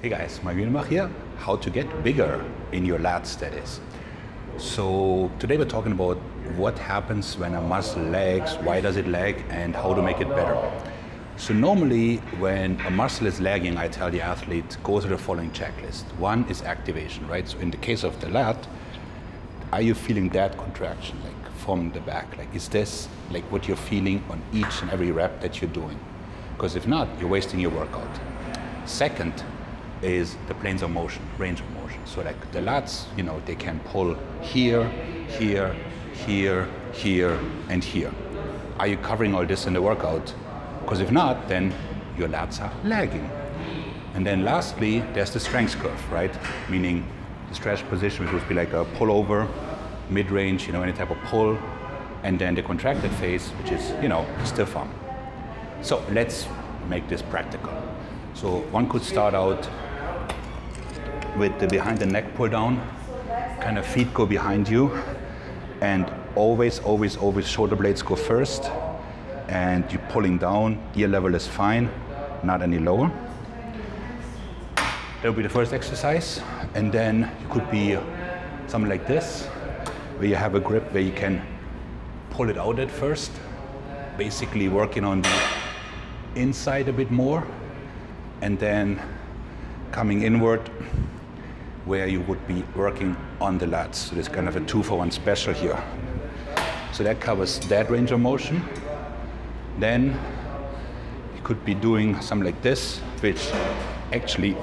Hey guys, Maik Wiedenbach here. How to get bigger in your lats, that is. So today we're talking about what happens when a muscle lags, why does it lag, and how to make it better. So normally when a muscle is lagging, I tell the athlete, go through the following checklist. One is activation, right? So in the case of the lat, are you feeling that contraction, like from the back? Like, is this like what you're feeling on each and every rep that you're doing? Because if not, you're wasting your workout. Second is the planes of motion, range of motion. So like the lats, you know, they can pull here, here, here, here, and here. Are you covering all this in the workout? Because if not, then your lats are lagging. And then lastly, there's the strength curve, right? Meaning the stretch position, which would be like a pullover, mid-range, you know, any type of pull, and then the contracted phase, which is, you know, stiff arm. So let's make this practical. So one could start out with the behind the neck pull down, kind of feet go behind you, and always shoulder blades go first, and you're pulling down, ear level is fine, not any lower. That will be the first exercise, and then it could be something like this, where you have a grip where you can pull it out at first, basically working on the inside a bit more, and then coming inward, where you would be working on the lats. So there's kind of a 2-for-1 special here. So that covers that range of motion. Then you could be doing something like this, which actually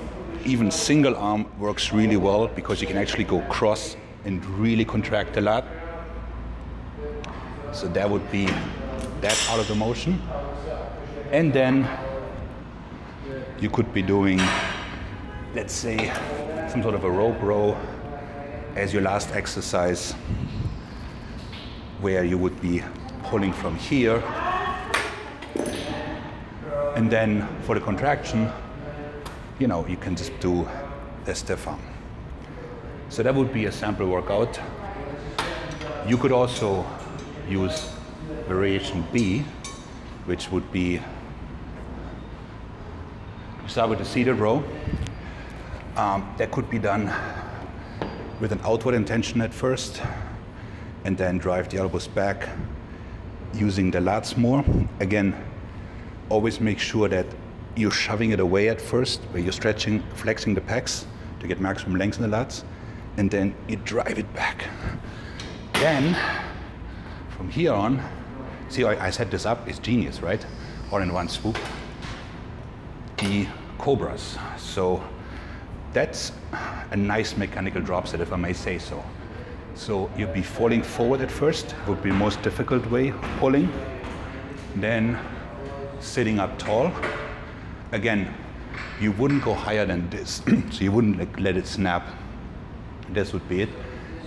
even single arm works really well because you can actually go cross and really contract the lat. So that would be that part of the motion. And then you could be doing, let's say, some sort of a rope row as your last exercise, where you would be pulling from here. And then for the contraction, you know, you can just do a stiff arm. So that would be a sample workout. You could also use variation B, which would be, start with a seated row. That could be done with an outward intention at first, and then drive the elbows back using the lats more. Again, always make sure that you're shoving it away at first, where you're stretching, flexing the pecs to get maximum length in the lats, and then you drive it back. Then, from here on, see how I set this up, it's genius, right? All in one swoop. The cobras. So that's a nice mechanical drop set, if I may say so. So you'll be falling forward at first, would be the most difficult way of pulling. Then sitting up tall. Again, you wouldn't go higher than this, so you wouldn't like let it snap. This would be it.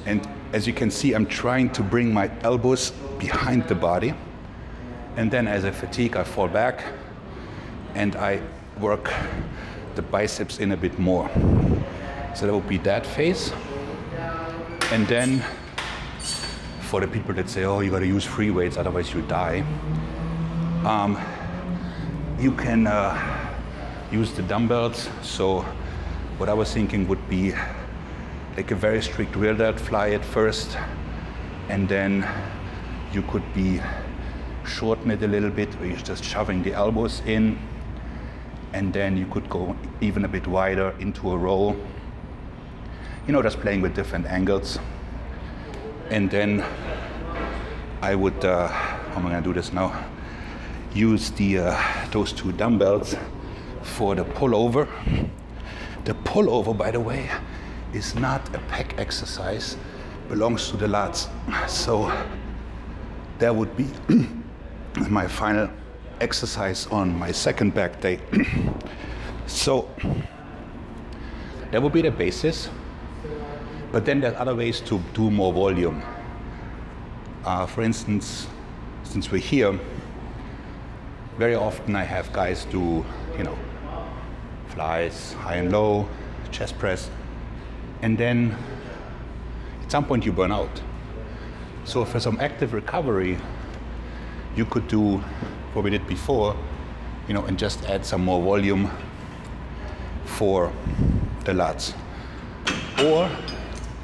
And as you can see, I'm trying to bring my elbows behind the body. And then as I fatigue, I fall back and I work the biceps in a bit more. So that would be that phase. And then for the people that say, oh, you gotta use free weights, otherwise you die, you can use the dumbbells. So what I was thinking would be like a very strict rear delt fly at first, and then you could be shorten it a little bit, where you're just shoving the elbows in, and then you could go even a bit wider into a row. You know, just playing with different angles. And then I would, how am I gonna do this now? Use the those two dumbbells for the pullover. The pullover, by the way, is not a pec exercise, belongs to the lats. So that would be my final exercise on my second back day. So that would be the basis, but then there are other ways to do more volume. For instance, since we're here, very often I have guys do, you know, flies, high and low, chest press, and then at some point you burn out. So for some active recovery, you could do what we did before, you know, and just add some more volume for the lats. Or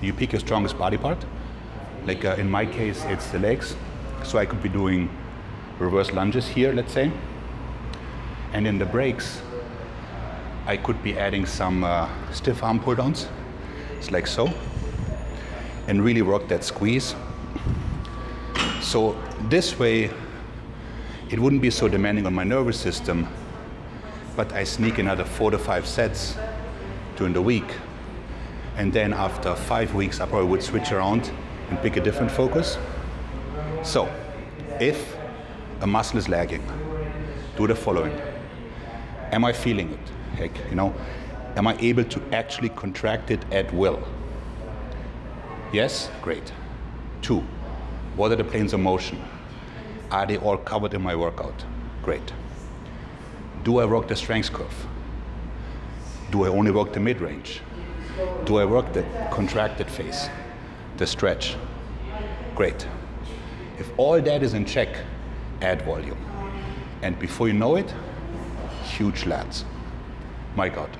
you pick your strongest body part. Like in my case, it's the legs. So I could be doing reverse lunges here, let's say. And in the breaks, I could be adding some stiff arm pull downs. It's like so. And really work that squeeze. So this way, it wouldn't be so demanding on my nervous system, but I sneak another 4 to 5 sets during the week. And then after 5 weeks, I probably would switch around and pick a different focus. So, if a muscle is lagging, do the following. Am I feeling it? Heck, you know, am I able to actually contract it at will? Yes? Great. 2, what are the planes of motion? Are they all covered in my workout? Great. Do I work the strength curve? Do I only work the mid-range? Do I work the contracted phase, the stretch? Great. If all that is in check, add volume. And before you know it, huge lats. Maik out.